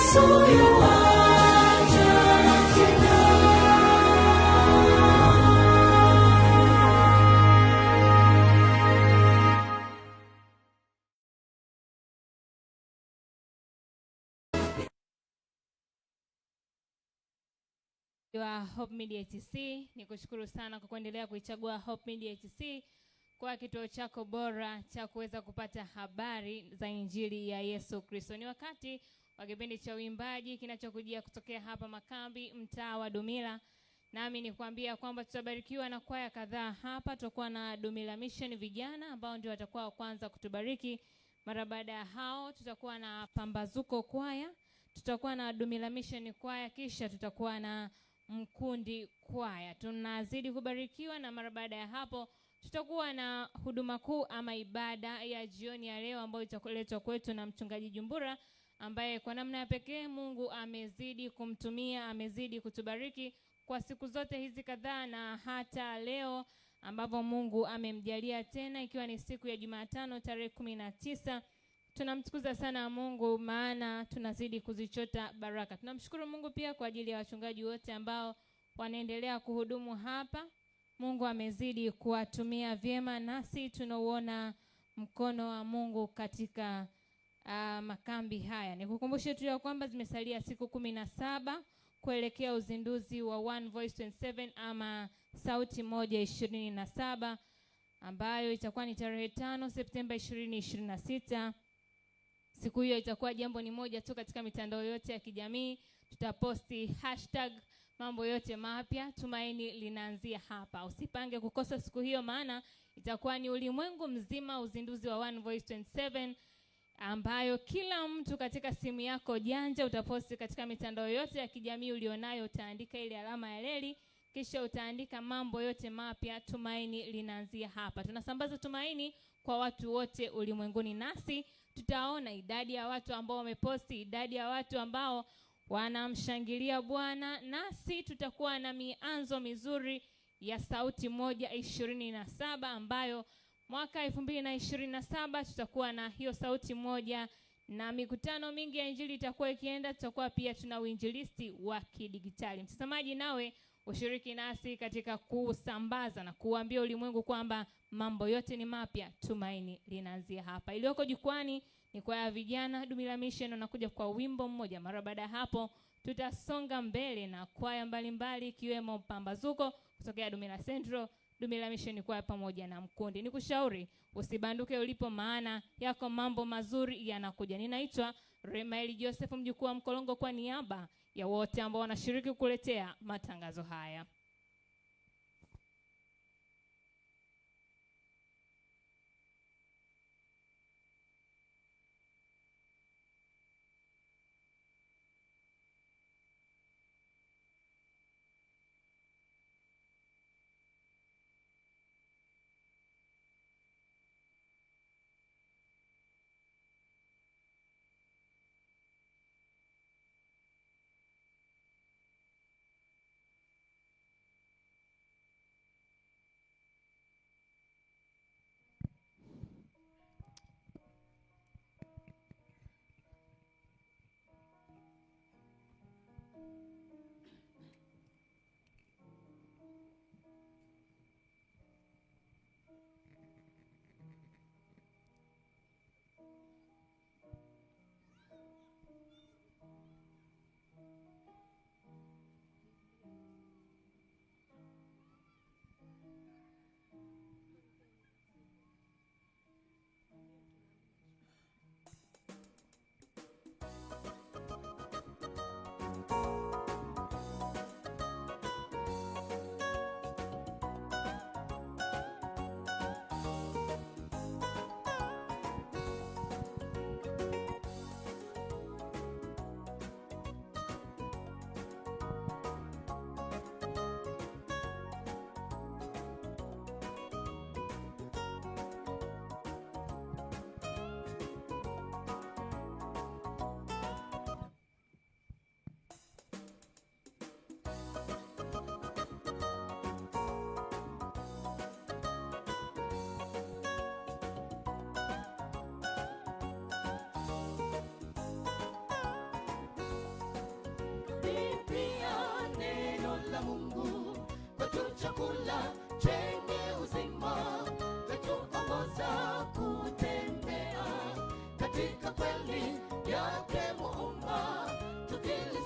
Yesu yuaja tena. Wa Hope Media TC, nikushukuru sana kwa kuendelea kuichagua Hope Media TC kwa kituo chako bora cha kuweza kupata habari za Injili ya Yesu Kristo. Ni wakati wa kipindi cha uimbaji kinachokujia kutokea hapa Makambi, mtaa wa Dumila. Nami nikwambia kwamba tutabarikiwa na kwaya kadhaa hapa. Tutakuwa na Dumila Mission vijana ambao ndio watakuwa kwanza kutubariki. Mara baada ya hao tutakuwa na Pambazuko kwaya, tutakuwa na Dumila Mission kwaya, kisha tutakuwa na Mkundi kwaya. Tunazidi kubarikiwa na mara baada ya hapo tutakuwa na huduma kuu ama ibada ya jioni ya leo ambayo itakuletwa kwetu na mchungaji Jumbura, ambaye kwa namna ya pekee Mungu amezidi kumtumia, amezidi kutubariki kwa siku zote hizi kadhaa na hata leo ambapo Mungu amemjalia tena, ikiwa ni siku ya Jumatano tarehe 19. Tunamtukuza sana Mungu maana tunazidi kuzichota baraka. Tunamshukuru Mungu pia kwa ajili ya wachungaji wote ambao wanaendelea kuhudumu hapa. Mungu amezidi kuwatumia vyema, nasi tunauona mkono wa Mungu katika makambi haya. Nikukumbushe tu ya kwamba zimesalia siku 17 kuelekea uzinduzi wa One Voice 27 ama Sauti Moja 27, ambayo itakuwa ni tarehe 5 Septemba 2026. Siku hiyo itakuwa jambo ni moja tu katika mitandao yote ya kijamii. Tutaposti hashtag mambo yote mapya, tumaini linaanzia hapa. Usipange kukosa siku hiyo, maana itakuwa ni ulimwengu mzima uzinduzi wa One Voice 27, ambayo kila mtu katika simu yako janja utaposti katika mitandao yote ya kijamii ulionayo. Utaandika ile alama ya reli, kisha utaandika mambo yote mapya, tumaini linaanzia hapa. Tunasambaza tumaini kwa watu wote ulimwenguni, nasi tutaona idadi ya watu ambao wameposti, idadi ya watu ambao wanamshangilia Bwana, nasi tutakuwa na mianzo mizuri ya Sauti Moja 27, ambayo mwaka 2027 tutakuwa na hiyo Sauti Moja na mikutano mingi ya Injili itakuwa ikienda. Tutakuwa pia tuna uinjilisti wa kidigitali. Mtazamaji, nawe ushiriki nasi katika kusambaza na kuambia ulimwengu kwamba mambo yote ni mapya, tumaini linaanzia hapa. Iliyoko jukwani ni kwaya vijana Dumila Mission, unakuja kwa wimbo mmoja. Mara baada hapo tutasonga mbele na kwaya mbalimbali ikiwemo Pambazuko kutokea Dumila Central, Dumila Mission kwaya pamoja na Mkundi. Nikushauri usibanduke ulipo, maana yako mambo mazuri yanakuja. Ninaitwa Remaeli Joseph, mjukuu wa Mkolongo, kwa niaba ya wote ambao wanashiriki kukuletea matangazo haya.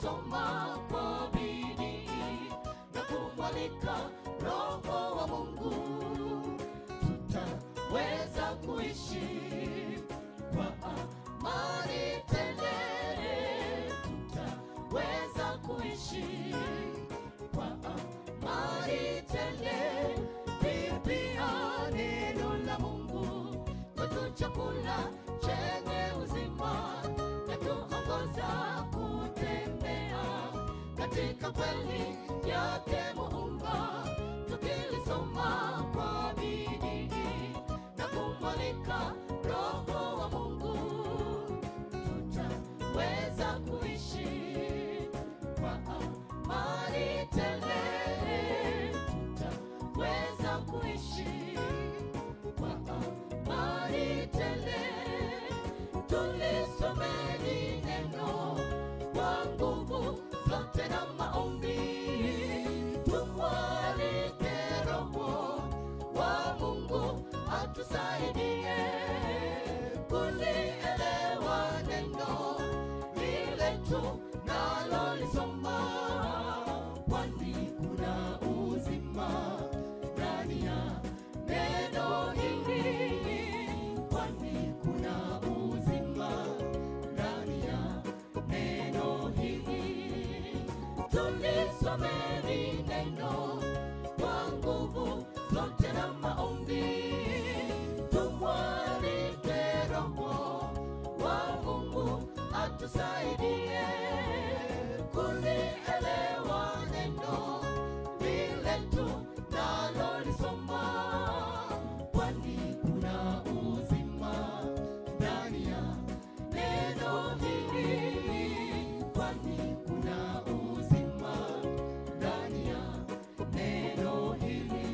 tukilisoma kwa bidii na kumwalika Roho wa Mungu, tutaweza kuishi kwa amani tele, tutaweza kuishi kwa amani tele. Pia neno la Mungu kwetu chakula chenye uzima, yatuongoza kutembea katika kweli yake Muumba. Tukilisoma kwa bidii na kumwalika Roho wa Mungu, tutaweza kuishi kwa amani tele, tutaweza kuishi kwa amani tele. Tulisomeni neno kwa nguvu zote na maombi, tumwalike Roho wa Mungu atusaidie kulielewa neno lile tunalolisoma, kwani kuna uzima ndani ya neno hili, kwani kuna uzima ndani ya neno hili. Tulisomeni neno kwa nguvu zote na maombi, tumwalike Roho wa Mungu atusaidie kulielewa neno lile tunalolisoma, kwani kuna uzima ndani ya neno hili, kwani kuna uzima ndani ya neno hili.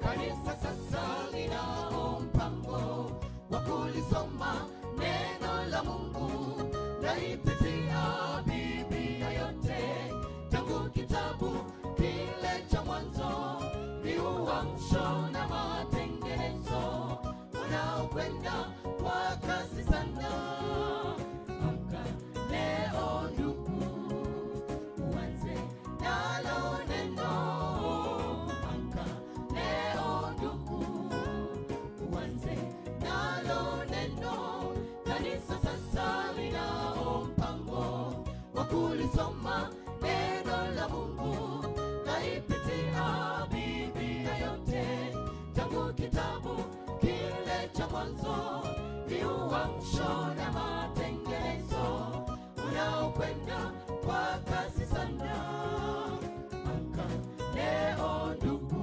Kanisa sasa linao mpango wa kulisoma neno la Mungu, laipitia Biblia yote tangu kitabu kile cha Mwanzo, ni uamsho na matengenezo unaokwenda kwa kasi sana. Amka leo ndugu, uanze nalo neno. Amka leo ndugu, uanze nalo neno. Kanisa sasa linao mpango wa kulisoma neno la Mungu, laipitia Biblia yote tangu kitabu kile cha Mwanzo, ni uamsho na matengenezo unaokwenda kwa kasi sana. Amka leo ndugu,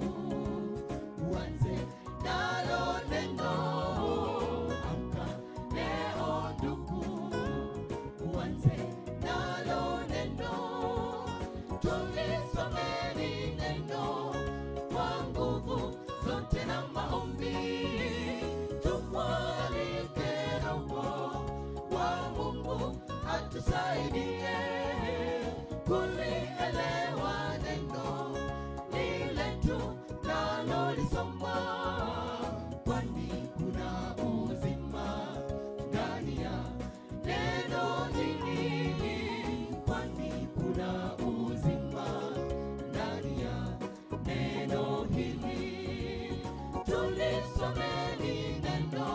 uanze nalo neno. Amka leo ndugu, uanze nalo neno. Tulisomeni neno kwa nguvu zote na maombi, tumwalike Roho wa Mungu atusaidie kulielewa neno lile tunalolisoma, kwani kuna uzima ndani ya neno hili, kwani kuna uzima ndani ya neno hili. Tulisomeni neno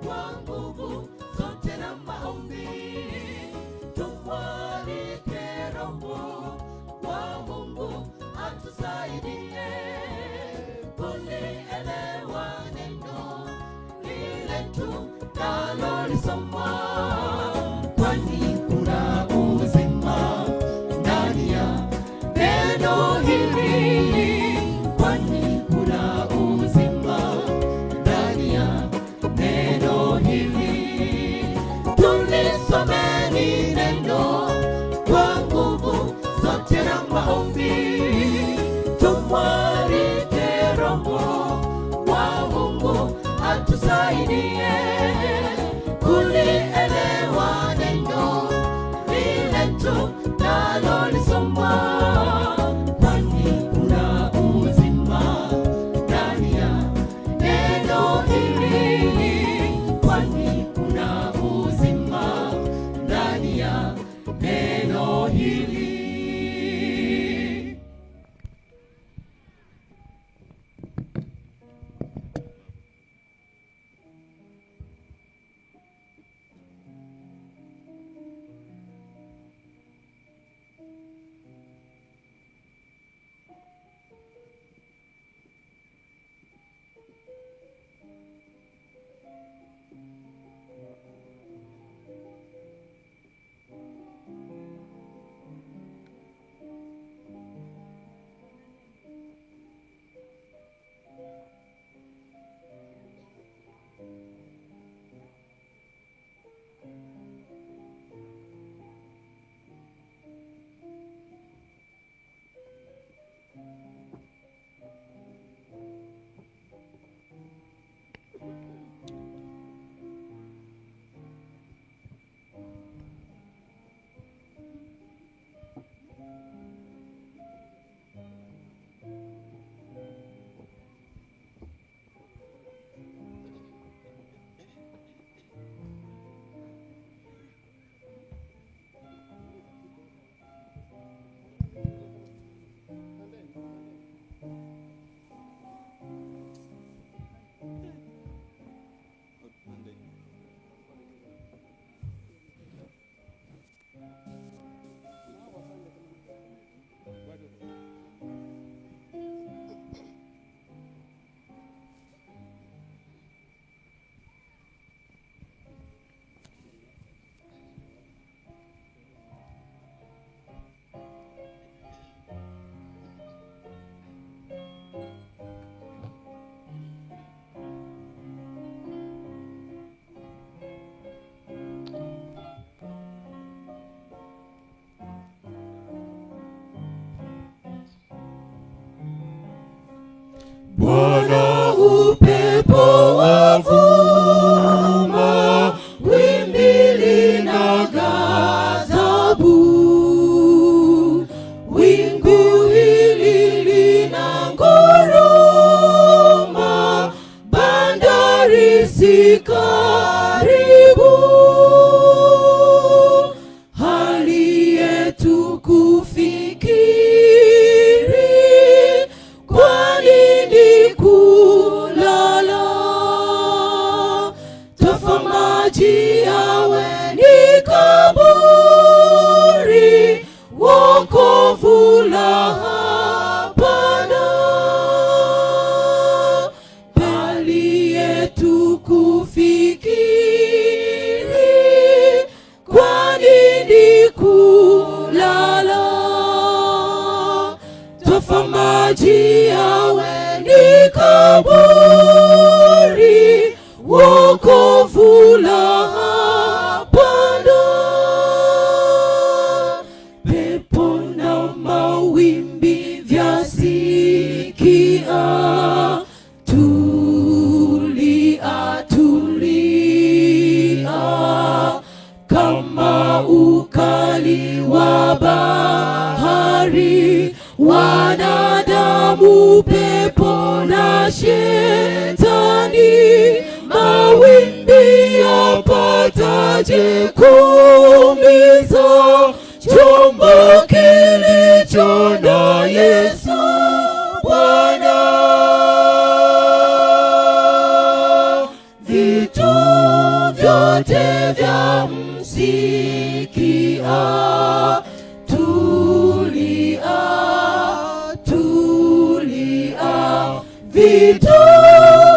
kwa nguvu zote na maombi, tumwalike Roho wa Mungu atusaidie kulielewa neno lile tunalolisoma, kwani kuna uzima ndani ya neno hili, kwani kuna uzima ndani ya neno hili. kulielewa neno lile tunalolisoma, kwani kuna uzima ndani ya neno hili, kwani kuna uzima ndani ya neno hili. Bwana upepo wavuma, wimbi lina ghadhabu, wingu hili lina nguruma, bandari si karibu, hali yetu kufikiri kulala, tafa maji yawe ni kaburi, wokovu la hapana, bali yetu kufikiri, kwa nini kulala, tafa maji yawe ni kaburi, wokovu la hapana, pepo na mawimbi vyasikia, tulia, tulia, kama ukali wa bahari, wanadamu, pepo na shetani, mawimbi yapataje kuumiza chombo kilicho na Yesu Bwana? Vitu vyote vya msikia, tulia, tulia, vitu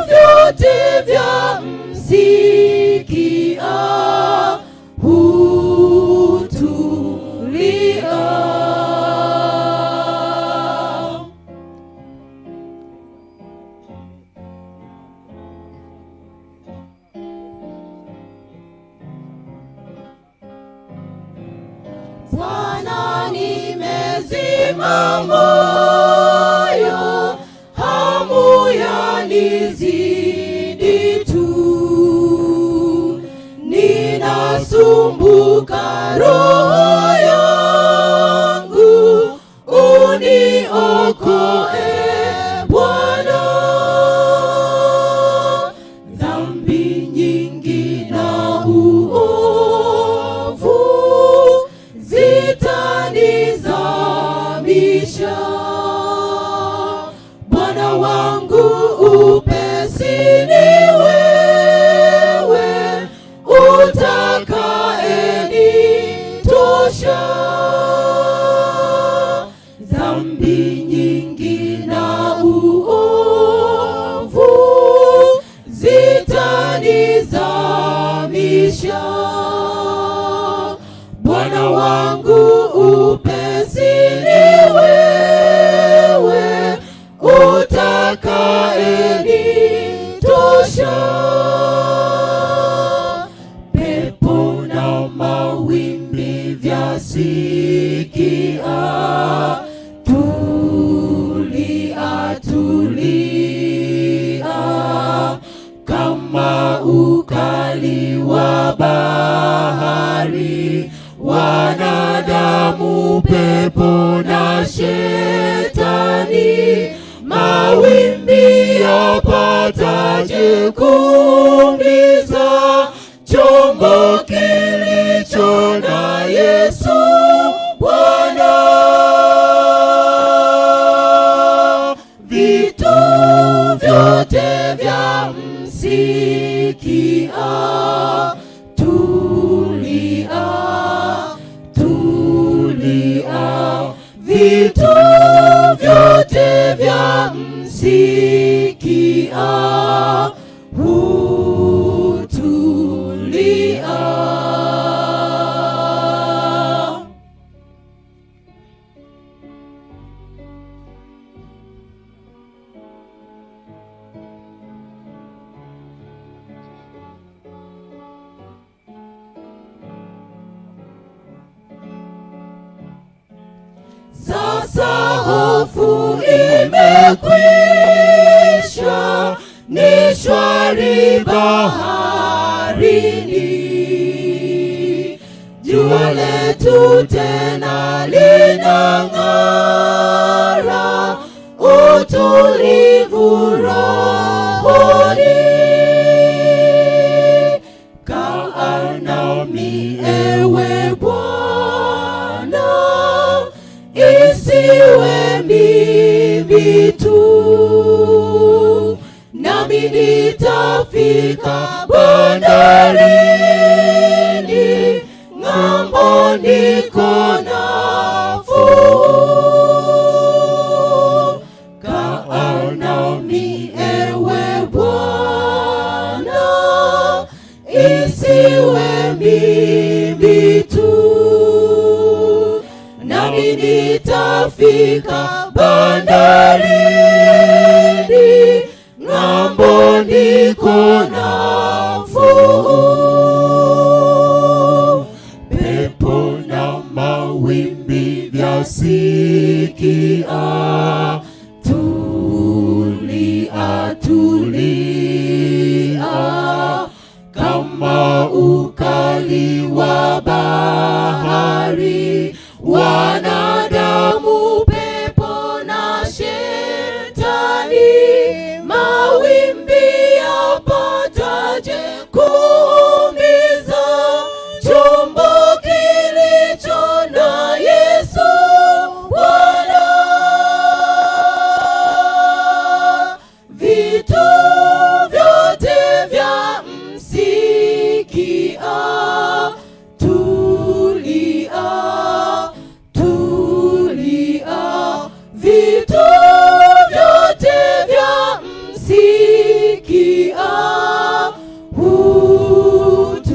vyote vya msikia, hutulia. Bwana, nimezima moyo, hamu yanizidi tu, yasumbuka roho yangu, uniokoe Bwana. Dhambi nyingi na uovu zitanizamisha. Bwana wangu upesi ni wewe, utakayenitosha. Dhambi nyingi na uovu zitanizamisha. Bwana wangu upesi ni wewe, utakayenitosha. Pepo na mawimbi vyasikia, tulia, tulia, kama ukali wa bahari. Wanadamu, pepo na shetani, mawimbi yapataje kuumiza chombo kilicho na Yesu Bwana. Vitu vyote vya msikia, tulia, tulia. Vitu vyote vya msikia, hutulia. Sasa hofu imekwisha, ni shwari baharini. Jua letu tena linang'ara, utulivu rohoni. Kaa nami ewe Bwana, isiwe mimi tu, nami nitafika bandarini, ng'ambo niko nafuu. Kaa nami ewe Bwana, isiwe mimi tu, nami nitafika bandarini, ng'ambo niko nafuu. Pepo na mawimbi vyasikia, tulia, tulia, kama ukali wa bahari. Wanadamu, pepo na shetani, mawimbi yapataje kuumiza chombo kilicho na Yesu Bwana. Vitu vyote vya msikia, tulia, tulia. Vitu vyote vya msikia, hutulia.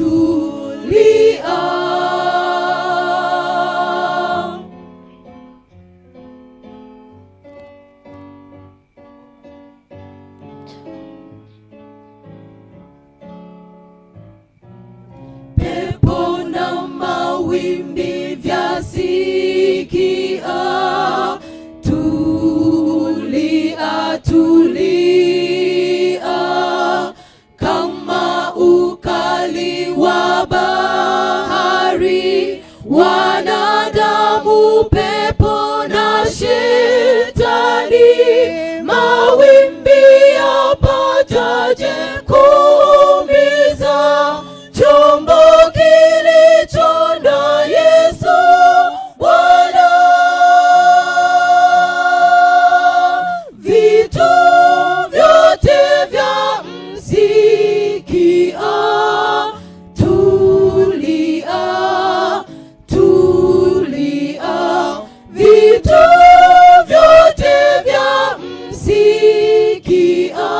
mawimbi yapataje kuumiza chombo kilicho na Yesu Bwana. Vitu vyote vya msikia, tulia, tulia. Vitu vyote vya msikia,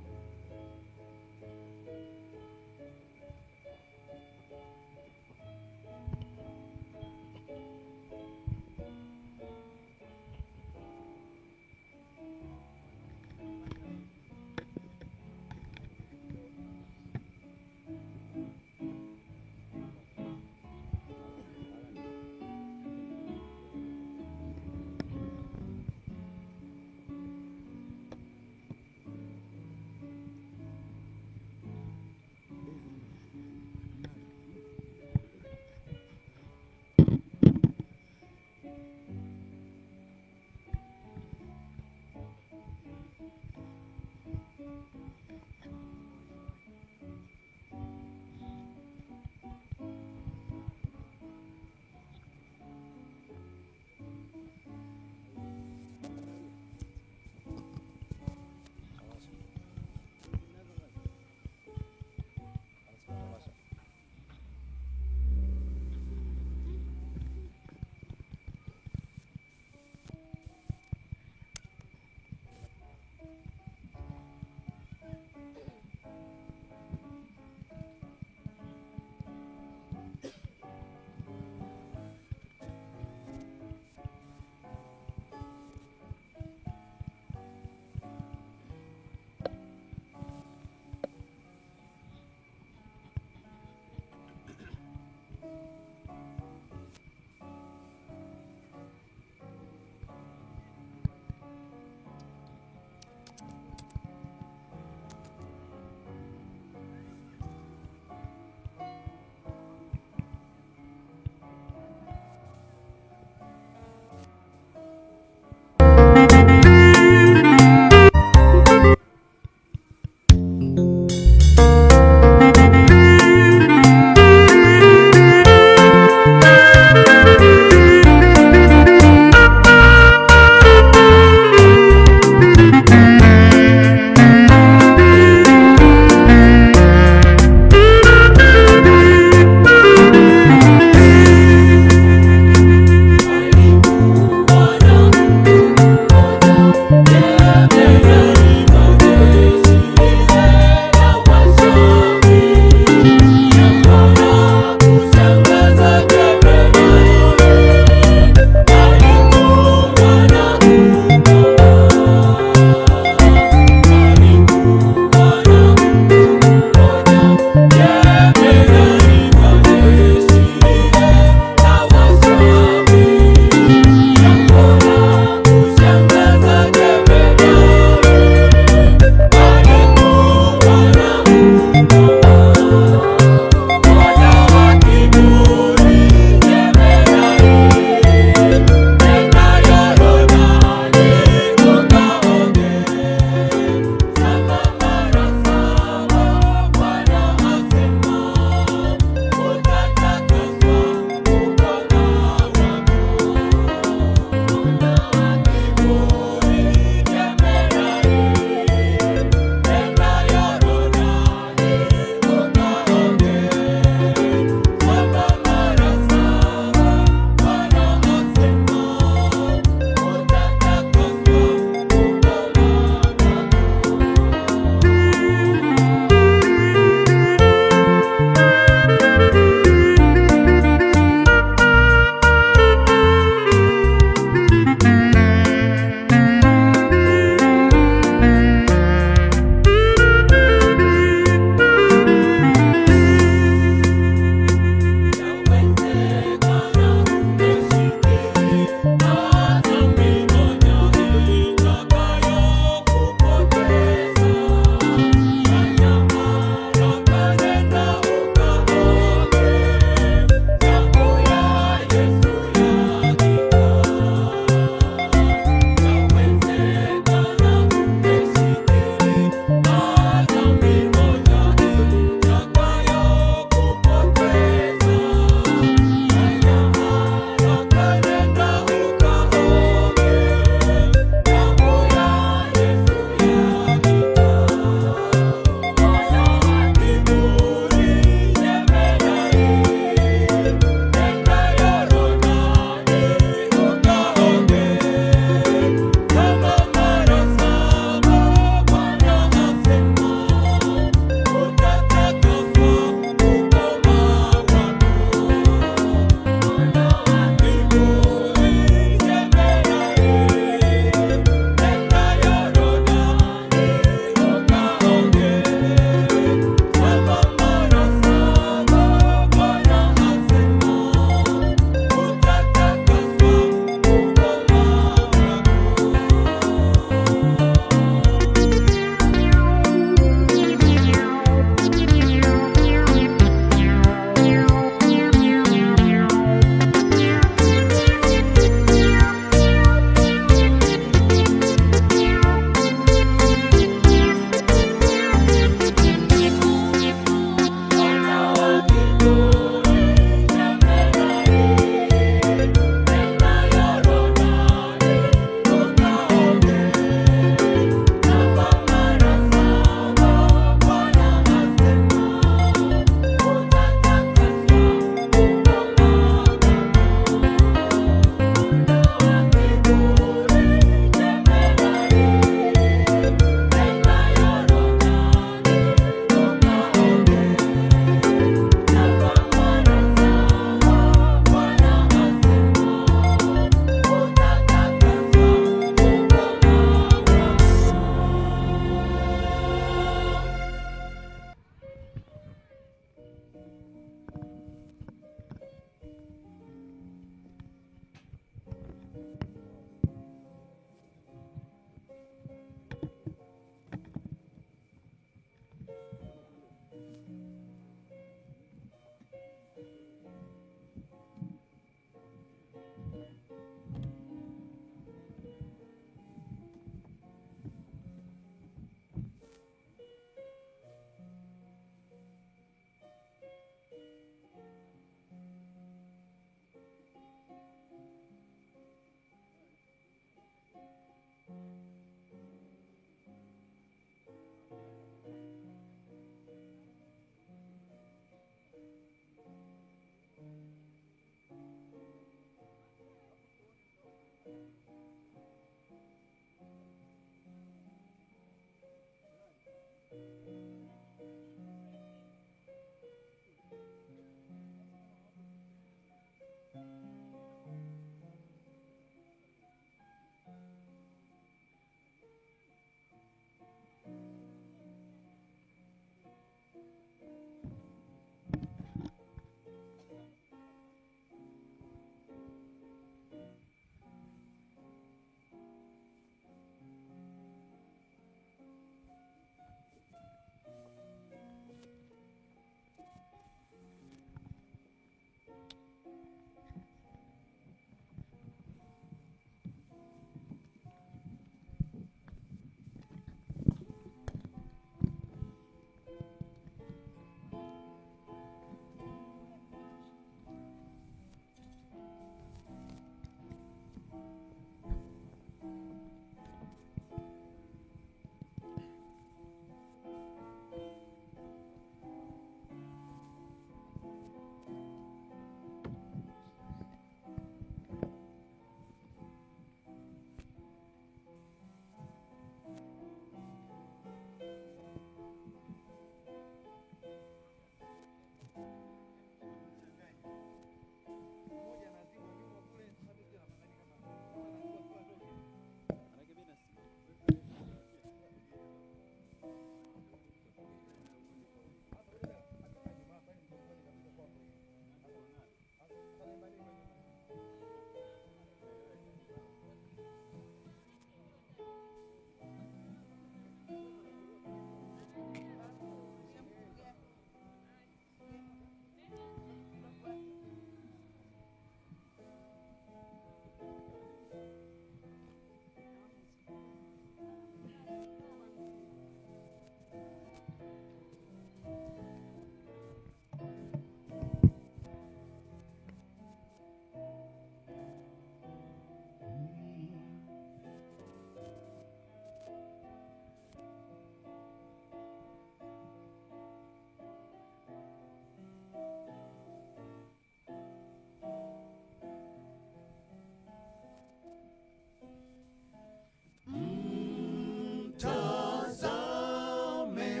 Tazame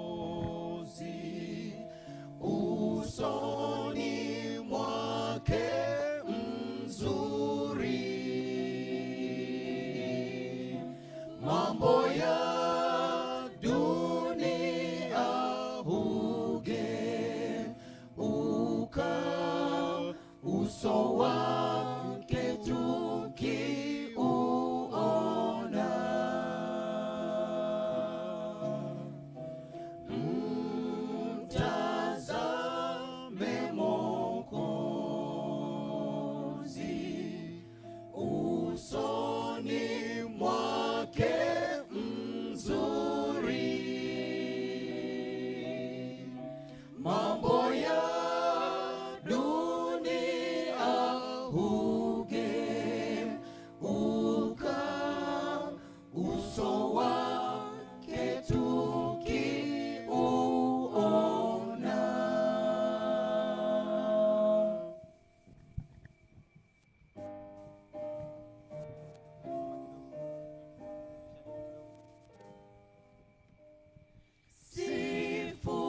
Mwokozi, usoni mwake mzuri, mambo ya dunia hugeuka, uso wake tukiuona. Mtazame Mwokozi, usoni mwake mzuri, mambo ya dunia hugeuka, uso wake tukiuona. Sifu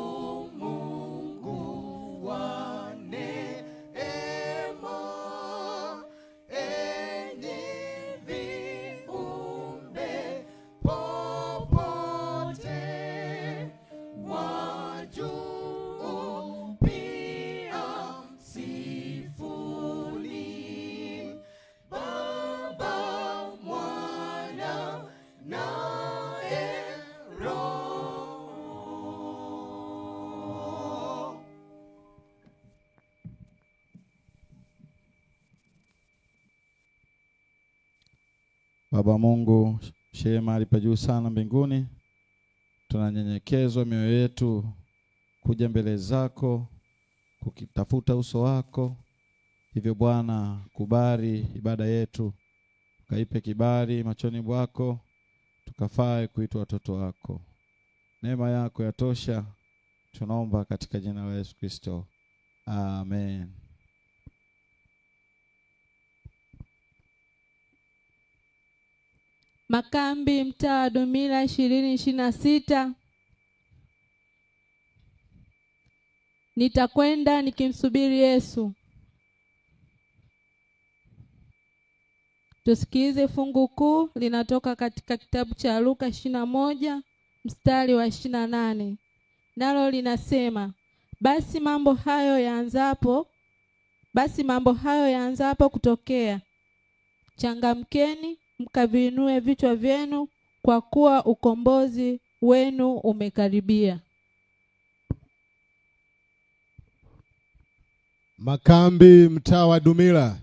Mungu wa neema, enyi viumbe popote, wa juu pia msifuni Baba, Mwana naye Roho. Baba Mungu, shie mahali pa juu sana mbinguni, tunanyenyekezwa mioyo yetu kuja mbele zako kukitafuta uso wako. Hivyo Bwana, kubali ibada yetu, ukaipe kibali machoni mwako, tukafae kuitwa watoto wako. Neema yako yatosha, tunaomba katika jina la Yesu Kristo. Amen. Makambi mtaa wa Dumila 2026. Nitakwenda nikimsubiri Yesu. Tusikilize fungu kuu linatoka katika kitabu cha Luka 21 mstari wa 28. Nalo linasema, basi mambo hayo yaanzapo kutokea, changamkeni mkaviinue vichwa vyenu, kwa kuwa ukombozi wenu umekaribia. Makambi mtaa wa Dumila.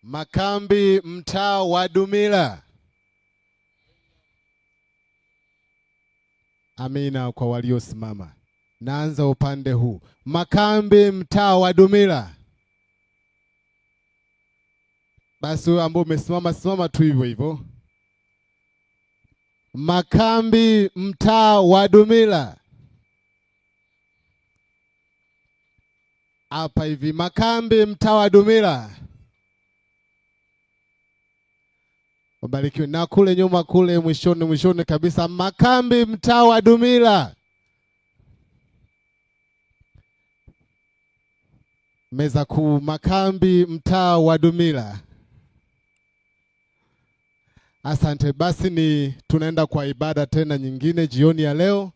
Makambi mtaa wa Dumila. Amina kwa waliosimama. Naanza upande huu. Makambi mtaa wa Dumila. Basi wewe ambao umesimama simama tu hivyo hivyo. Makambi mtaa wa Dumila. Hapa hivi, Makambi mtaa wa Dumila. Wabarikiwe. Na kule nyuma kule mwishoni kabisa, Makambi mtaa wa Dumila. Meza kuu, Makambi mtaa wa Dumila. Asante. Basi tunaenda kwa ibada tena nyingine jioni ya leo.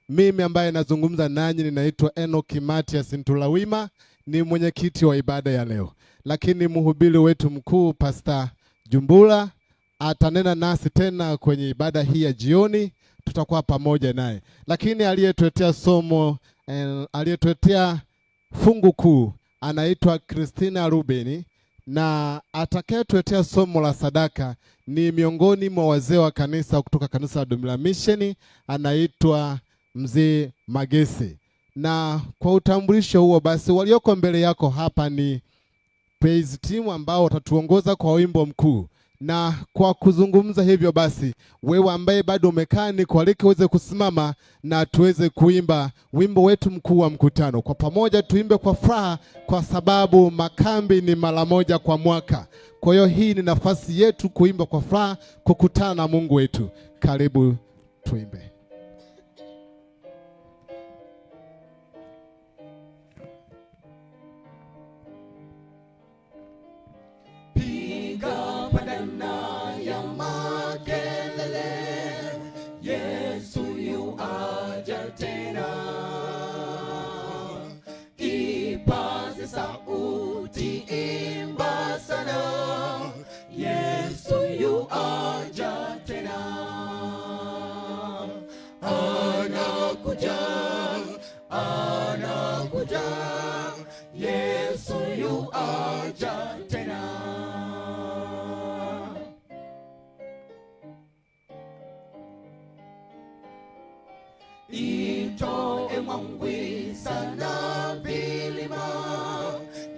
Mimi ambaye nazungumza nanyi ninaitwa Enoch Matias Ntulawima, ni mwenyekiti wa ibada ya leo. Lakini mhubiri wetu mkuu Pastor Jumbula atanena nasi tena kwenye ibada hii ya jioni, tutakuwa pamoja naye. Lakini aliyetuletea fungu kuu anaitwa Christina Rubeni, na atakayetuletea somo la sadaka ni miongoni mwa wazee wa kanisa kutoka kanisa la Dumila Mission, anaitwa Mzee Magese. Na kwa utambulisho huo basi, walioko mbele yako hapa ni praise team ambao watatuongoza kwa wimbo mkuu. Na kwa kuzungumza hivyo basi, wewe ambaye bado umekaa, ni kualike uweze kusimama na tuweze kuimba wimbo wetu mkuu wa mkutano. Kwa pamoja tuimbe kwa furaha, kwa sababu makambi ni mara moja kwa mwaka. Kwa hiyo hii ni nafasi yetu kuimba kwa furaha, kukutana na Mungu wetu. Karibu tuimbe. Yesu yu aja tena. Itoe mwangwi sana vilima,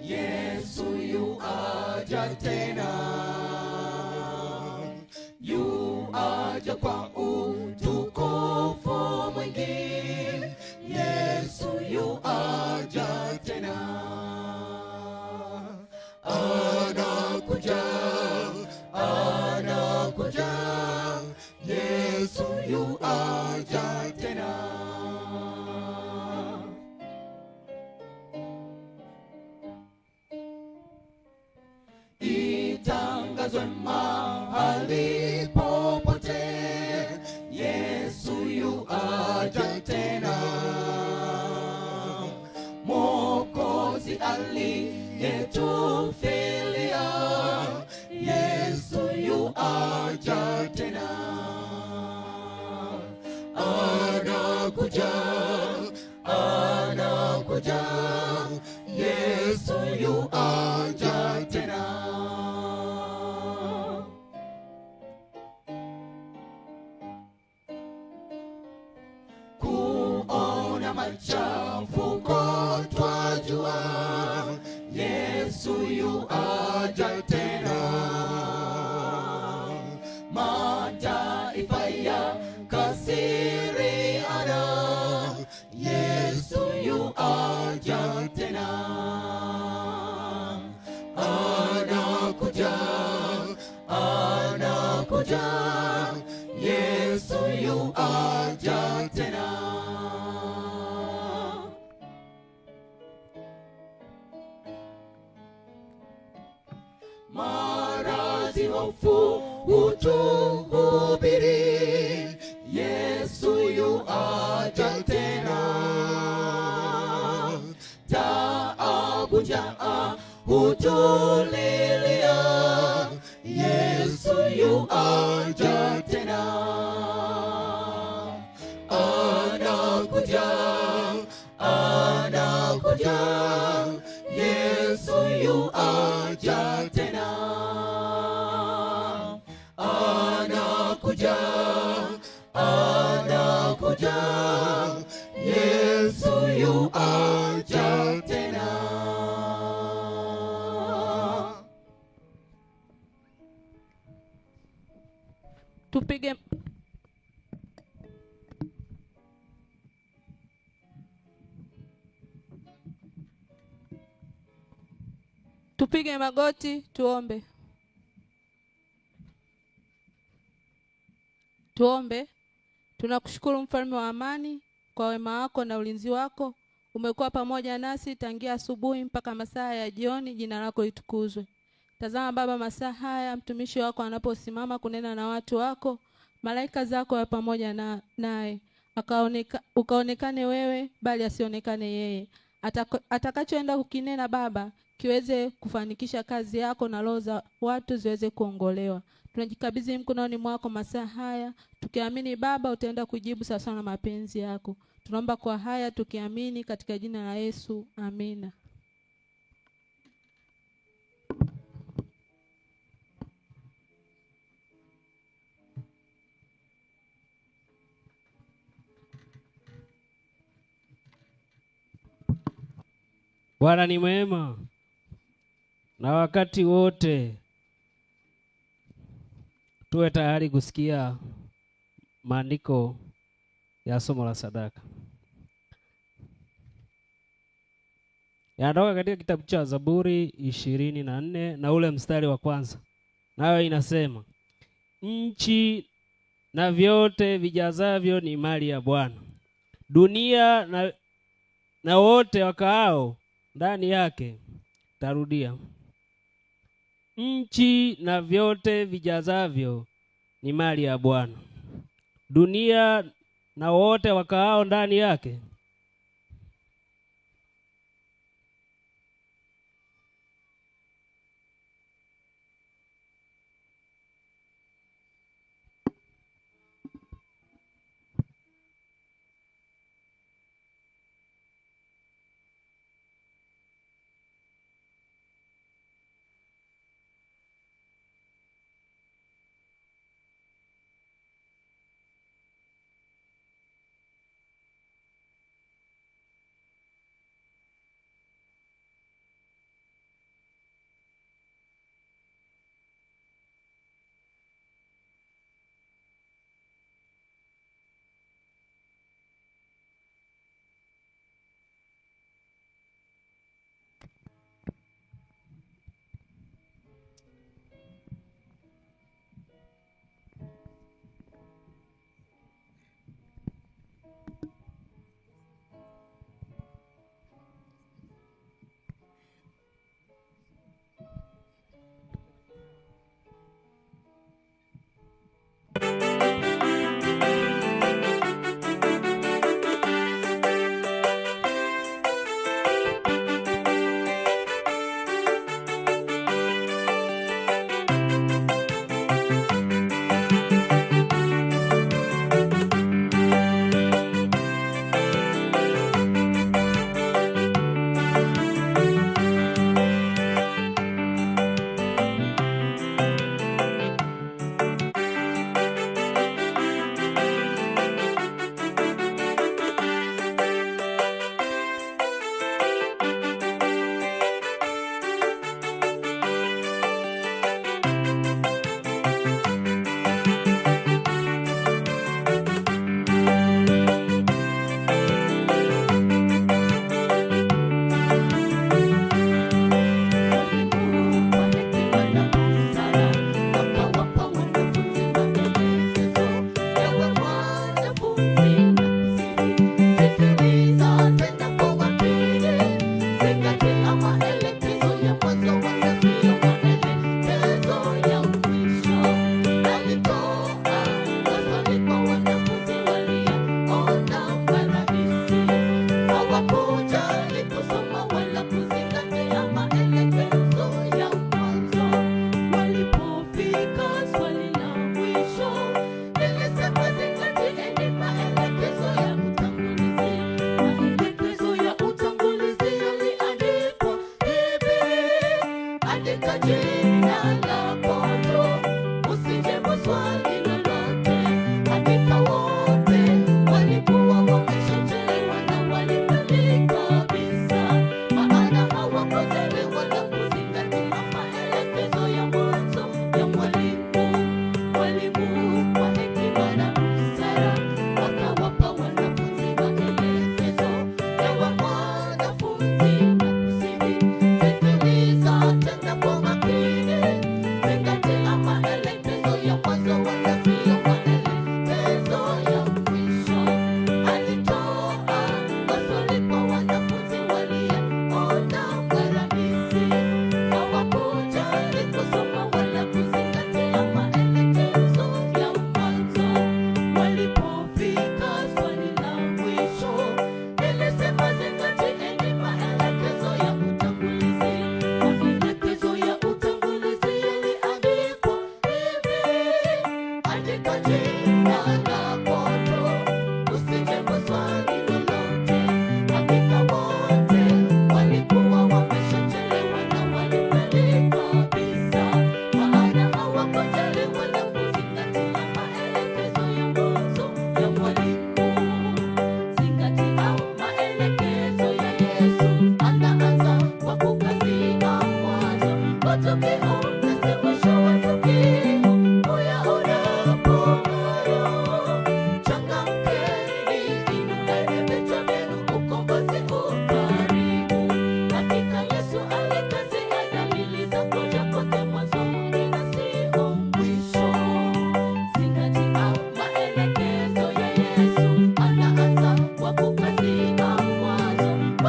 Yesu yu aja tena. Yu aja kwa utukufu mwingi, Yesu yu aja tena. Anakuja, anakuja, Yesu yu aja tena. Itangazwe mahali popote, Yesu yu aja tena. Mwokozi aliyetufilia, Yesu yu aja tena. Anakuja, anakuja, Yesu yu aja tena. Kuona machafuko twajua, Yesu yu aja tena. Mataifa yakasiriana, Yesu yu aja tena. hofu utuhubiri, Yesu yu aja tena. Taabu njaa hutulilia, Yesu yu aja tena. Anakuja, anakuja, Yesu yu aja tena. Anakuja, anakuja, Yesu yu aja tena. Tupige magoti tuombe. Tuombe. Tunakushukuru mfalme wa amani kwa wema wako na ulinzi wako. Umekuwa pamoja nasi tangia asubuhi mpaka masaa ya jioni, jina lako litukuzwe. Tazama Baba, masaa haya mtumishi wako anaposimama kunena na watu wako, malaika zako wa pamoja naye. Ukaonekane wewe bali asionekane yeye. Atakachoenda kukinena Baba kiweze kufanikisha kazi yako na roho za watu ziweze kuongolewa. Tunajikabidhi mkononi mwako masaa haya, tukiamini Baba utaenda kujibu sawa na mapenzi yako. Tunaomba kwa haya tukiamini katika jina la Yesu. Amina. Bwana ni mwema na wakati wote. Tuwe tayari kusikia maandiko ya somo la sadaka. Yanatoka katika kitabu cha Zaburi 24 na ule mstari wa kwanza. Nayo inasema, nchi na vyote vijazavyo ni mali ya Bwana, dunia na wote wakaao ndani yake. Tarudia, nchi na vyote vijazavyo ni mali ya Bwana, dunia na wote wakaao ndani yake.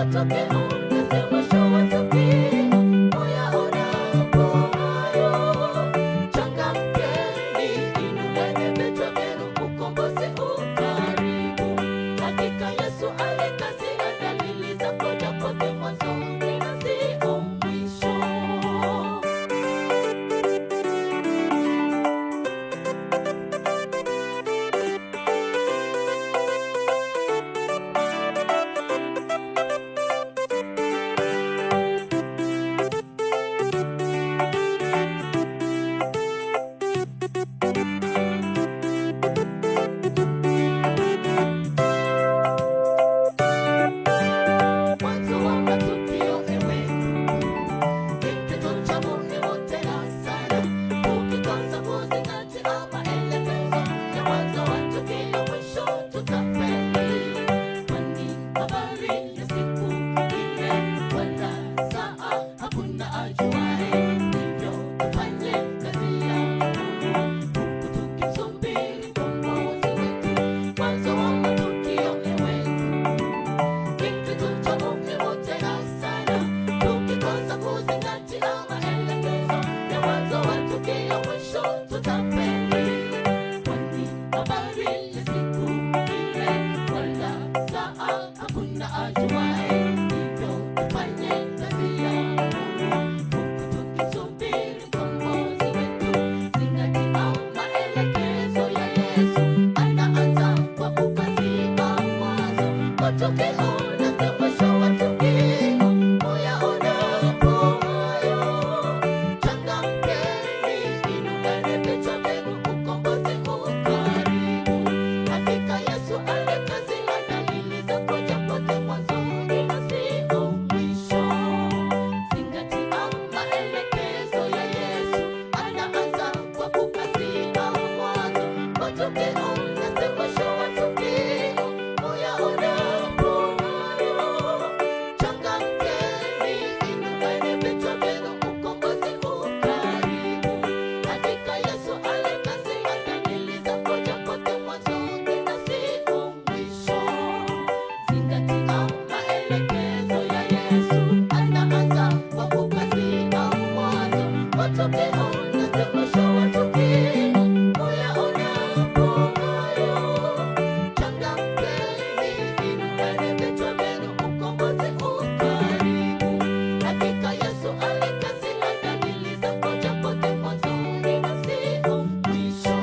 matokeo na mwisho wa tukio uyaonapo hayo. Changamkeni, inueni vichwa vyenu, ukombozi u karibu. Hakika Yesu alikazia dalili za kuja kwake mwanzoni na sio mwisho. Mwanzo wa matukio ewe, kitu cha muhimu tena sana. Ukikosa kuzingatia maelekezo ya mwanzo wa tukio, mwisho tutafeli. Kwani habari ya siku ile wala saa hakuna ajuaye. Hivyo tufanye kazi ya Mungu, huku tukimsubiri mkombozi wetu. Mwanzo wa matukio ewe, kitu cha muhimu tena sana. Tukikosa kuzingatia maelekezo ya mwanzo wa tukio, mwisho tutafeli. Kwani habari ya siku ile wala saa hakuna ajuaye. Hivyo tufanye kazi ya Mungu, huku tukisubiri mkombozi wetu. Zingatia maelekezo ya Yesu, anaanza kwa kukazia mwanzo wa tukio na mwisho wa tukio uyaonapo hayo. Changamkeni, inueni vichwa vyenu, ukombozi u karibu. Hakika Yesu alikazia dalili za kuja kwake mwanzoni na sio mwisho. Zingatia maelekezo ya Yesu, anaanza kwa kukazia mwanzo wa tukio na mwisho wa tukio uyaonapo hayo. Changamkeni, inueni vichwa vyenu, ukombozi u karibu. Hakika Yesu alikazia dalili za kuja kwake mwanzoni na sio mwisho. Zingatia maelekezo ya Yesu, anaanza kwa kukazia mwanzo wa tukio na mwisho wa tukio uyaonapo hayo. Changamkeni, inueni vichwa vyenu, ukombozi u karibu. Hakika Yesu alikazia dalili za kuja kwake mwanzoni na sio mwisho.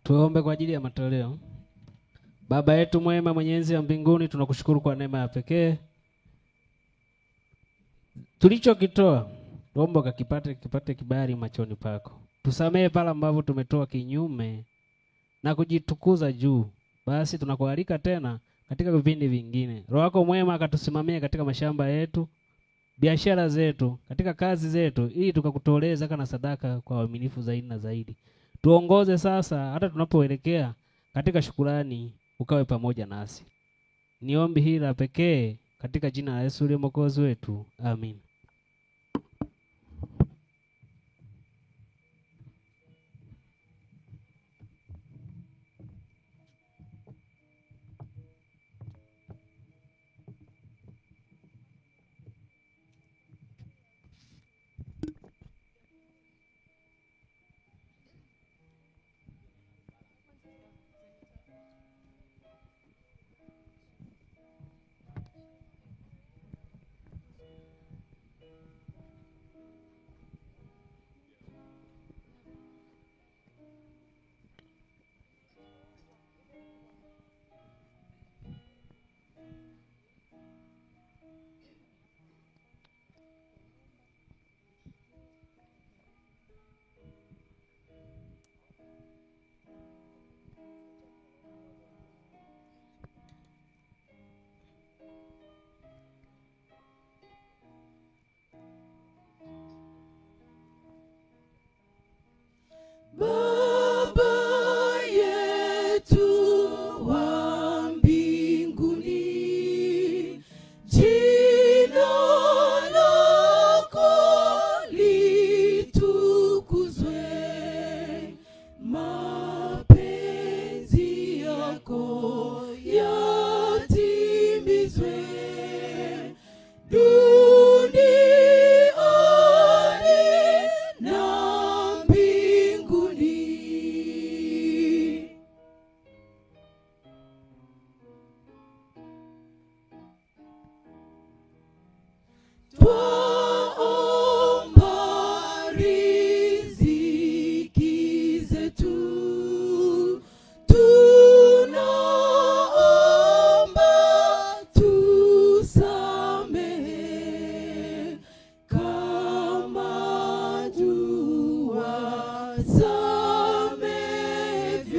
Tuombe kwa ajili ya matoleo. Baba yetu mwema, mwenye enzi ya mbinguni, tunakushukuru kwa neema ya pekee tulichokitoa. Tuombe kipate kibali machoni pako. Tusamehe pale ambapo tumetoa kinyume na kujitukuza juu. Basi tunakualika tena katika vipindi vingine. Roho yako mwema akatusimamie katika mashamba yetu, biashara zetu, katika kazi zetu, ili tukakutolee zaka na sadaka kwa uaminifu zaidi na zaidi. Tuongoze sasa hata tunapoelekea katika shukrani, ukawe pamoja nasi. Niombi hili la pekee katika jina la Yesu aliye Mwokozi wetu. Amin.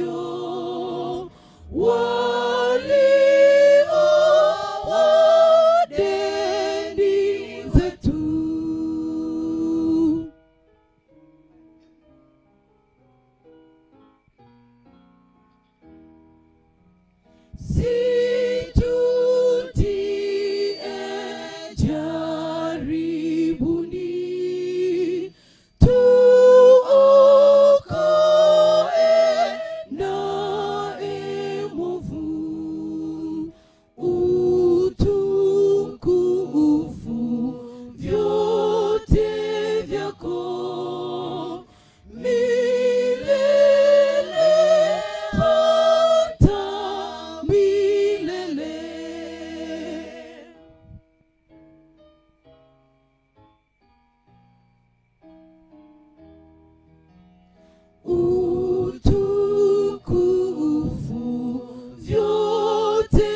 wasamevyo walio deni zetu. Situtie jaribuni, tuokoe naye mwovu. Utukufu vyote vyako milele hata milele. Utukufu vyote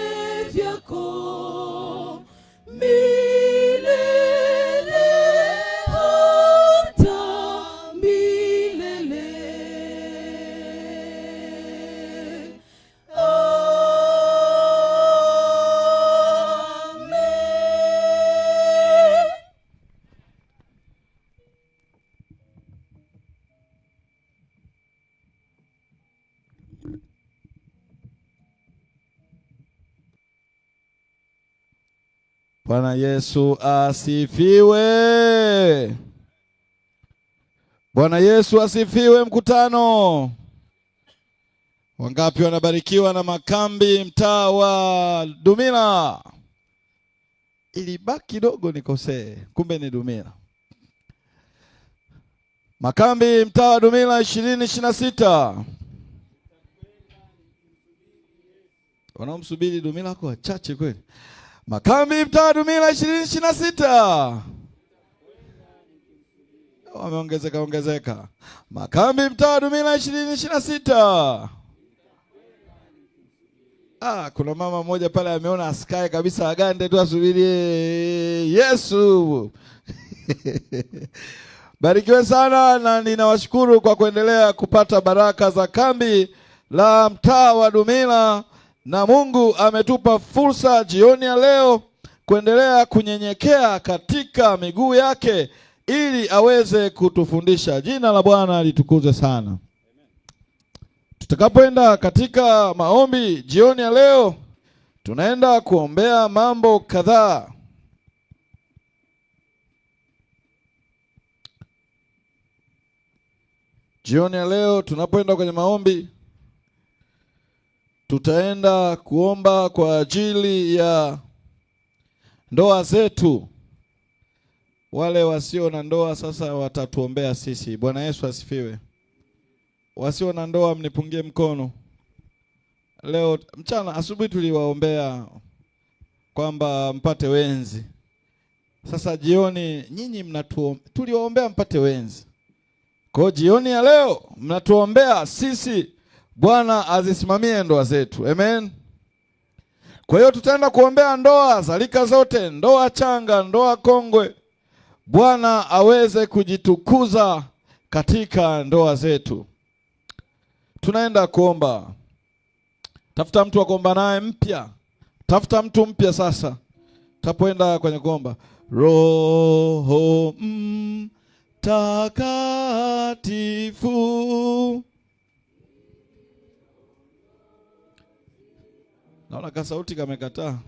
vyako milele hata milele. Amen. Bwana Yesu asifiwe. Bwana Yesu asifiwe. Mkutano, wangapi wanabarikiwa na makambi mtaa wa Dumila? Ilibaki kidogo nikosee, kumbe ni Dumila. Makambi mtaa wa Dumila 2026. Wanaomsubiri Dumila kwa wachache kweli. Makambi mtaa wa Dumila 2026. Wameongezeka. Makambi mtaa wa Dumila 2026. Kuna mama mmoja pale ameona asikae kabisa, agande tu asubiri Yesu. Barikiwe sana, na ninawashukuru kwa kuendelea kupata baraka za kambi la mtaa wa Dumila, na Mungu ametupa fursa jioni ya leo kuendelea kunyenyekea katika miguu yake ili aweze kutufundisha. Jina la Bwana litukuzwe sana. Tutakapoenda katika maombi jioni ya leo, tunaenda kuombea mambo kadhaa. Jioni ya leo tunapoenda kwenye maombi, tutaenda kuomba kwa ajili ya ndoa zetu. Wale wasio na ndoa sasa watatuombea sisi. Bwana Yesu asifiwe. Wasio na ndoa mnipungie mkono. Leo mchana, asubuhi tuliwaombea kwamba mpate wenzi. Sasa jioni nyinyi tuliwaombea mpate wenzi. Kwa jioni ya leo mnatuombea sisi Bwana azisimamie ndoa zetu. Amen. Kwa hiyo tutaenda kuombea ndoa za rika zote, ndoa changa, ndoa kongwe. Bwana aweze kujitukuza katika ndoa zetu. Tunaenda kuomba. Tafuta mtu wa kuomba naye mpya. Tafuta mtu mpya sasa. Tapoenda kwenye kuomba. Roho Mtakatifu. Naona kasauti kamekataa.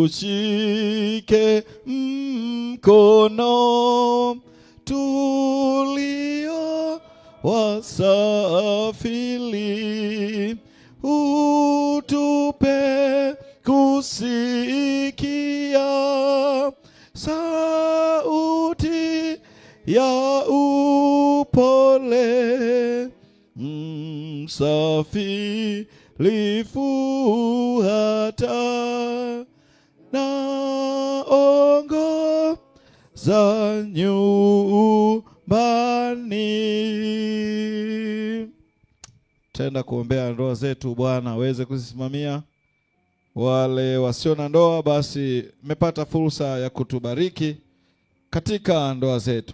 Utushike mkono tulio wasafiri, utupe kusikia sauti ya upole, msafirifu hata naongoza nyumbani. Tenda kuombea ndoa zetu, Bwana aweze kuzisimamia. Wale wasio na ndoa, basi mmepata fursa ya kutubariki katika ndoa zetu.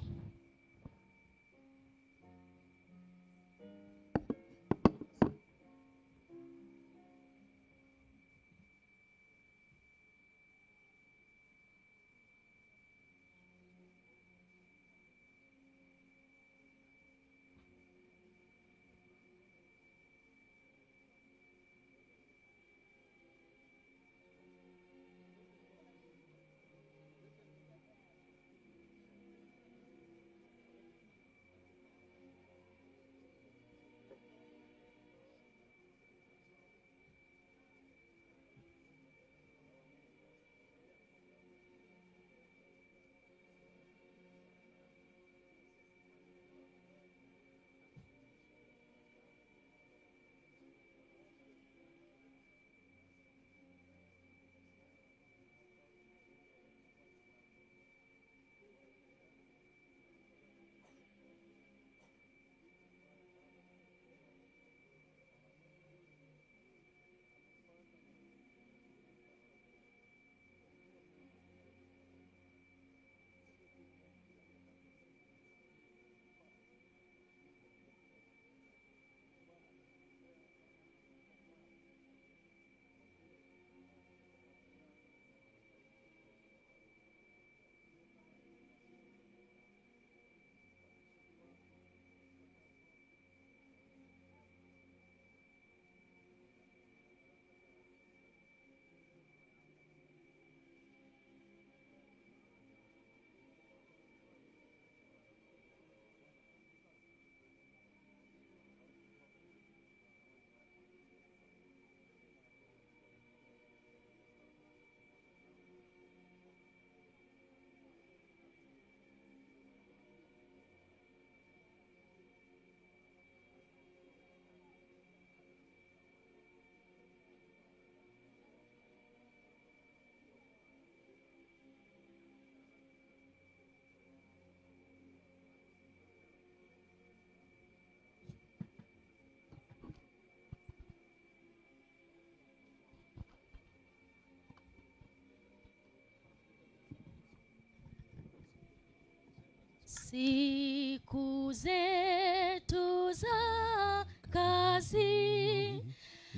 Siku zetu za kazi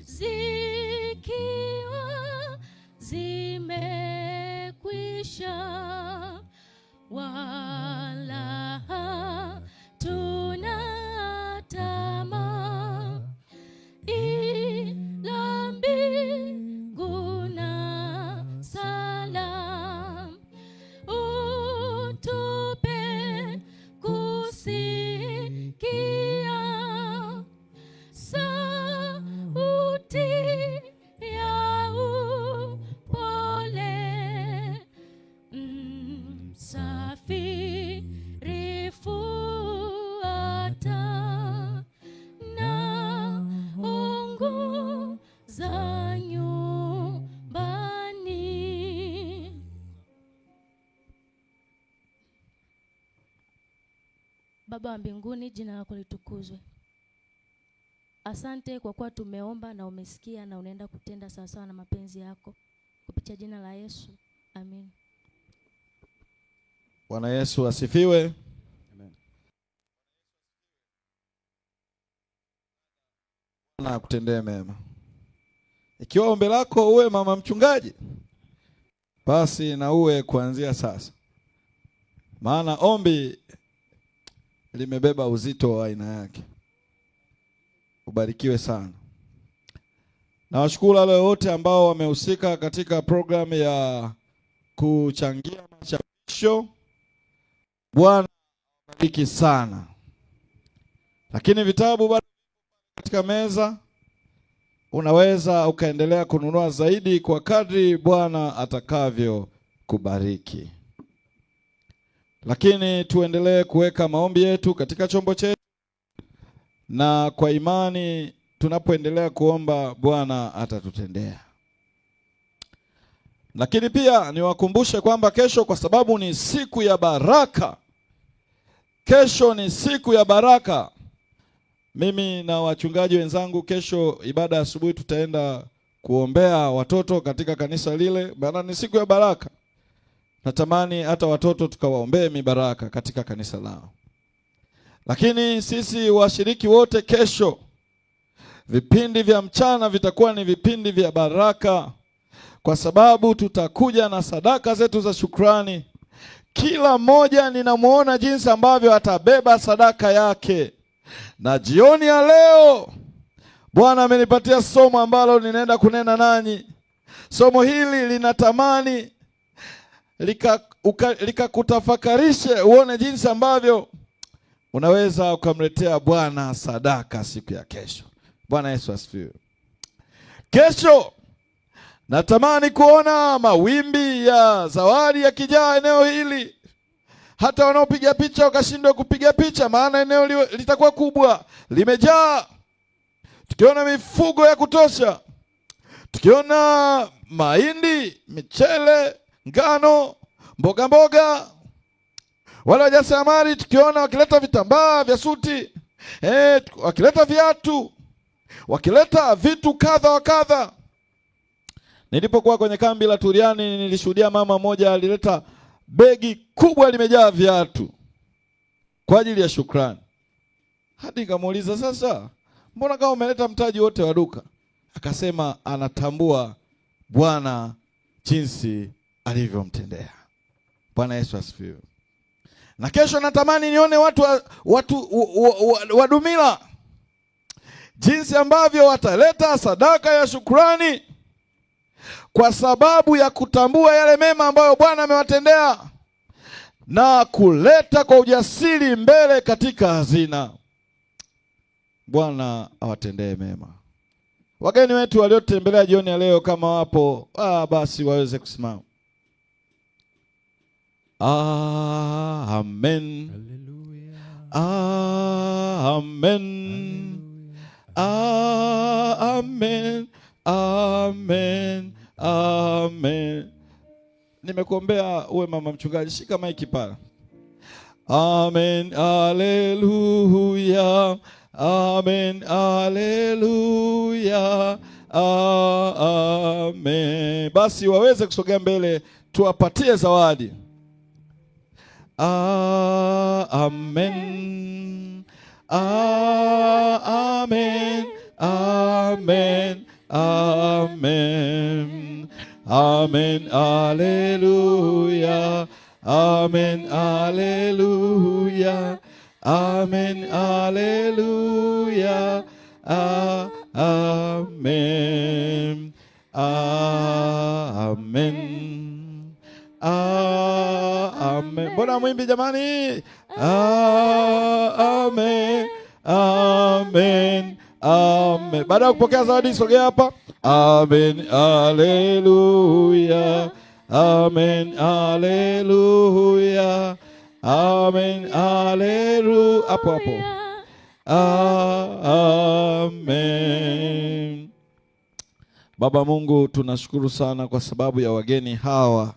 zikiwa zimekwisha, wala hatuna tamaa ila mbingu na salam. Utupe kusikia sauti ya upole, msafiri fuata na ongoza nyumbani. Baba wa mbinguni, jina lako litukuzwe. Asante kwa kuwa tumeomba na umesikia na unaenda kutenda sawasawa na mapenzi yako, kupitia jina la Yesu, amen. Bwana Yesu asifiwe. Amen. Na kutendee mema. Ikiwa ombi lako uwe mama mchungaji, basi na uwe kuanzia sasa, maana ombi limebeba uzito wa aina yake. Ubarikiwe sana. Na washukuru wale wote ambao wamehusika katika programu ya kuchangia machapisho. Bwana bariki sana. Lakini vitabu bado katika meza, unaweza ukaendelea kununua zaidi kwa kadri Bwana atakavyo kubariki. Lakini tuendelee kuweka maombi yetu katika chombo chetu, na kwa imani tunapoendelea kuomba Bwana atatutendea. Lakini pia niwakumbushe kwamba kesho, kwa sababu ni siku ya baraka, kesho ni siku ya baraka. Mimi na wachungaji wenzangu, kesho ibada asubuhi tutaenda kuombea watoto katika kanisa lile, maana ni siku ya baraka. Natamani hata watoto tukawaombee mibaraka katika kanisa lao. Lakini sisi washiriki wote, kesho vipindi vya mchana vitakuwa ni vipindi vya baraka, kwa sababu tutakuja na sadaka zetu za shukrani. Kila mmoja ninamuona jinsi ambavyo atabeba sadaka yake. Na jioni ya leo Bwana amenipatia somo ambalo ninaenda kunena nanyi. Somo hili linatamani likakutafakarishe uone jinsi ambavyo unaweza ukamletea Bwana sadaka siku ya kesho. Bwana Yesu asifiwe. Kesho natamani kuona mawimbi ya zawadi yakijaa eneo hili. Hata wanaopiga picha wakashindwa kupiga picha, maana eneo litakuwa kubwa, limejaa. Tukiona mifugo ya kutosha, tukiona mahindi, michele, ngano, mboga mboga. Wale wajasiriamali tukiona wakileta vitambaa vya suti, wakileta viatu, wakileta vitu kadha wa kadha. Nilipokuwa kwenye kambi la Turiani, nilishuhudia mama moja alileta begi kubwa limejaa viatu kwa ajili ya shukrani. Hadi nikamuuliza, sasa mbona kama umeleta mtaji wote wa duka? Akasema anatambua Bwana jinsi alivyomtendea. Bwana Yesu asifiwe. Na kesho natamani nione watu wa Dumila jinsi ambavyo wataleta sadaka ya shukrani kwa sababu ya kutambua yale mema ambayo Bwana amewatendea na kuleta kwa ujasiri mbele katika hazina. Bwana awatendee mema. Wageni wetu waliotembelea jioni ya leo, kama wapo, basi waweze kusimama. Amen. Amen. Amen. Amen. Amen. Nimekuombea uwe mama mchungaji, shika maiki pala. Amen. Haleluya. Amen. Haleluya. Amen. Basi waweze kusogea mbele tuwapatie zawadi. Amen. Amen. Amen. Amen. Amen. Hallelujah. Amen. Hallelujah. Amen. Hallelujah. Amen. Amen. Amen. Mbona mwimbi jamani? Amen. Amen. Amen. Baada ya kupokea zawadi sogea hapa. Amen. Hallelujah. Amen. Hallelujah. Amen. Hallelujah. Hapo hapo. Amen. Baba Mungu, tunashukuru sana kwa sababu ya wageni hawa.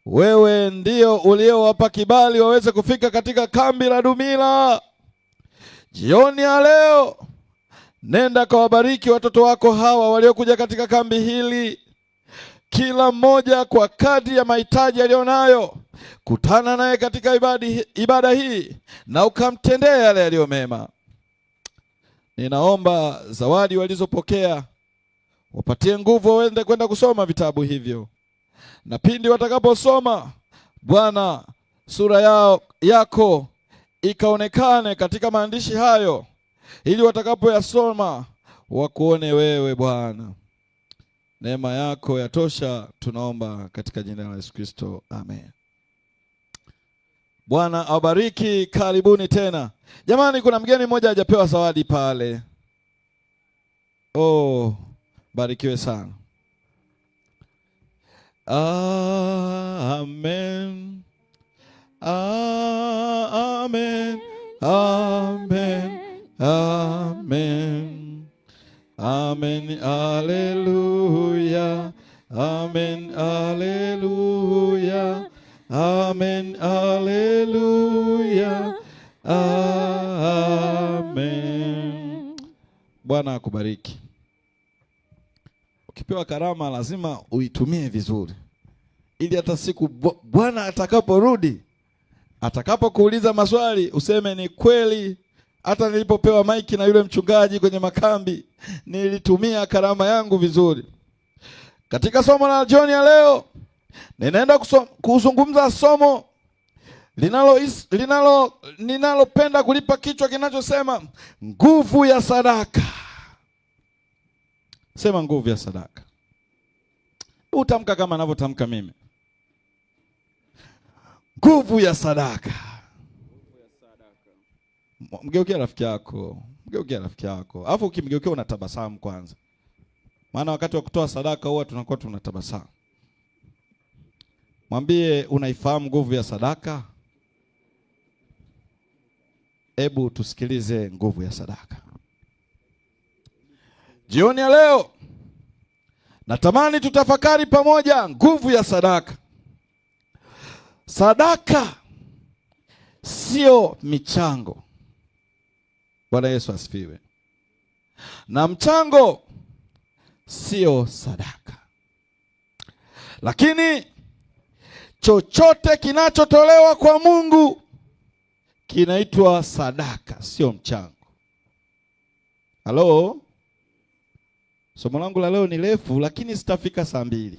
Wewe ndio uliowapa kibali waweze kufika katika kambi la Dumila. Jioni ya leo, nenda kawabariki watoto wako hawa waliokuja katika kambi hili. Kila mmoja kwa kadri ya mahitaji aliyonayo, kutana naye katika ibada hii na ukamtendea yale yaliyo mema. Ninaomba zawadi walizopokea wapatie nguvu waende kwenda kusoma vitabu hivyo. Na pindi watakaposoma, Bwana, sura yako ikaonekane katika maandishi hayo, ili watakapoyasoma wakuone wewe Bwana. Neema yako yatosha, tunaomba katika jina la Yesu Kristo. Amen. Bwana awabariki, karibuni tena. Jamani, kuna mgeni mmoja hajapewa zawadi pale. Oh, barikiwe sana. Amen. Amen. Amen. Amen. Amen. Hallelujah. Amen. Hallelujah. Amen. Hallelujah. Amen. Bwana akubariki. Ukipewa karama lazima uitumie vizuri, ili hata siku Bwana atakaporudi, atakapokuuliza maswali, useme ni kweli, hata nilipopewa maiki na yule mchungaji kwenye makambi, nilitumia karama yangu vizuri. Katika somo la jioni ya leo, ninaenda kuzungumza somo ninalopenda kulipa kichwa kinachosema nguvu ya sadaka. Sema nguvu ya sadaka. Utamka kama ninavyotamka mimi. Nguvu ya sadaka. Mgeukia rafiki yako. Mgeukia rafiki yako. Alafu ukimgeukia unatabasamu kwanza. Maana wakati wa kutoa sadaka huwa tunakuwa tunatabasamu. Mwambie, unaifahamu nguvu ya sadaka? Hebu tusikilize nguvu ya sadaka. Jioni ya leo natamani tutafakari pamoja nguvu ya sadaka. Sadaka sio michango. Bwana Yesu asifiwe. Na mchango sio sadaka. Lakini chochote kinachotolewa kwa Mungu kinaitwa sadaka, sio mchango. Halo? Somo langu la leo ni refu, lakini sitafika 2:00.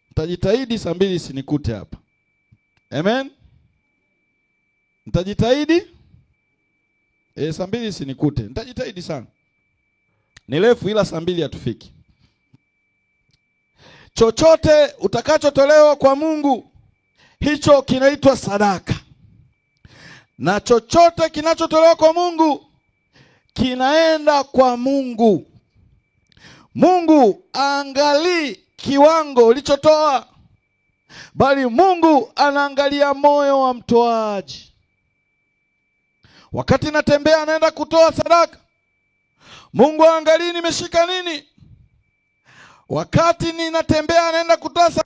Nitajitahidi 2:00 sinikute hapa. Amen. Nitajitahidi 2:00 sinikute. Nitajitahidi sana. Ni refu ila 2:00 hatufiki. Chochote utakachotolewa kwa Mungu, hicho kinaitwa sadaka. Na chochote kinachotolewa kwa Mungu kinaenda kwa Mungu. Mungu aangalii kiwango ulichotoa, bali Mungu anaangalia moyo wa mtoaji. Wakati natembea naenda kutoa sadaka, Mungu aangalii nimeshika nini. Wakati ninatembea naenda kutoa sadaka,